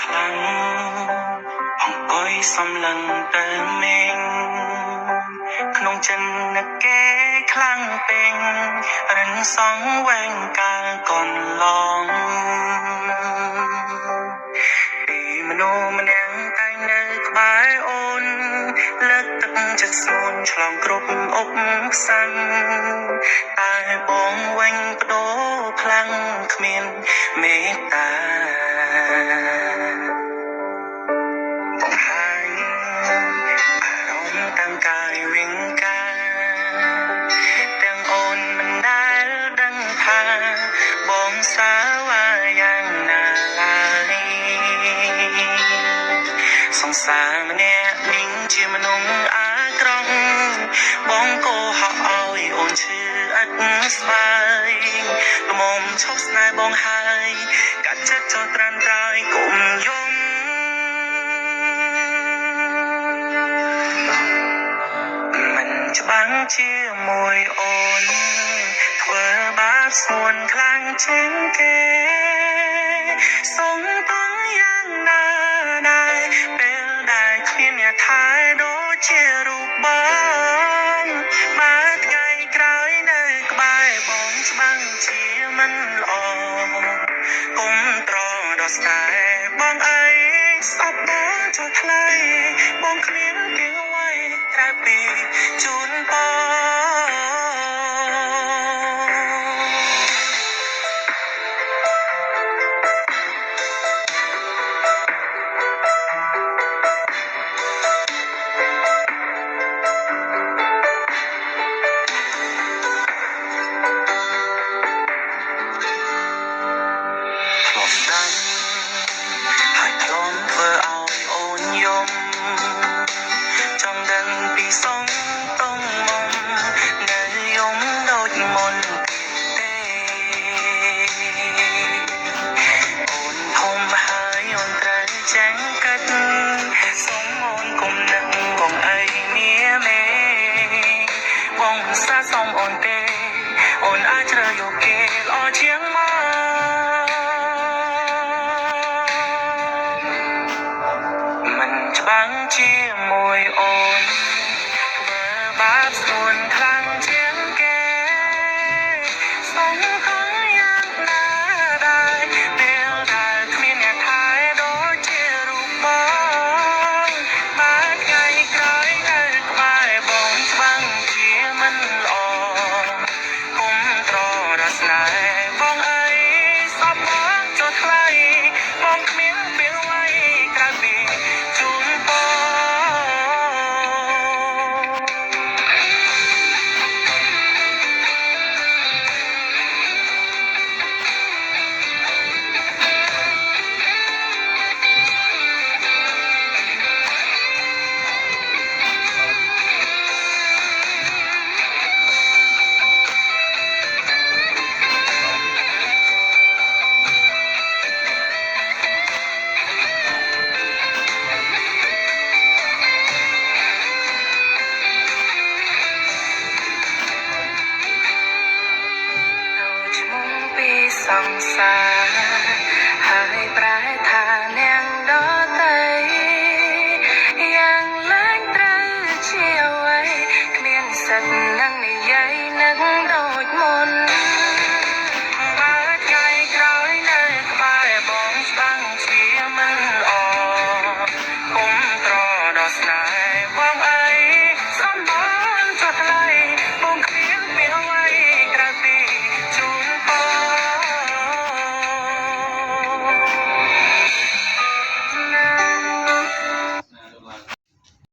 ខ្លាំងអង្គុយសំឡឹងទៅមេងក្នុងចិនគេខ្លាំងពេញរិនសងវែងកាលកន្លងពីមនុស្សម្នាក់តែនៅក្បែរអូនលើកទឹកចិត្តស្មូនឆ្លងគ្រប់ឧបសគ្គតែបងវិញបដូរខ្លាំងគ្មានមេត្តាតាមកាយវិញកាទាំងអូនមិនដែលដឹងថាបងសាវាយ៉ាងណាឡើយសង្សារម្នាក់នេះជាមនុស្សអាក្រង់បងក៏ហៅឲ្យអូនឈឺអត់ស្បើយល្មមឈប់ស្នេហ៍បងហើយកាត់ចិត្តចូលត្រាំត្រោយកុំយំច្បាំងជាមួយអូនធ្វើបាបស្មួនខ្លាំងជាងគេសុំបងយ៉ាងណាដែរពេលដែលគ្មានអ្នកថែដូចជារូបបងបើថ្ងៃក្រោយនៅក្បែរបងច្បាំងជាមិនល្អគុំត្រដោះស្នេហ៍បងអើយស្អប់បងចុះថ្លៃបងគ្មានពីអ្វីក្រៅពីជូនបងហើយធ្លាប់ធ្វើឲ្យអូនយំចង់ដឹងពីសងតុងមុំនៅយំដូចមុនទេអូនធំហើយអូនត្រូវចាញ់កាត់សុំអូនគុំនឹងបងអីមានមេបងសាសុំអូនទេអូនអាចជ្រើសយកគេល្អជាងមកច្បាំងជាមួយអូនធ្វើបាបស្មួនខ្លាំងជាងគេសុំហើយយ៉ាងណាដែរពេលដែលគ្មានអ្នកថែដូចជារូបបងបើថ្ងៃក្រោយនៅក្បែរបងច្បាំងជាមិនល្អគុំត្រដោះស្នេហ៍បងអើយសពបងចុះថ្លៃបងគ្មានពេលអ្វីក្រៅពីជូនសង្សារហើយប្រែ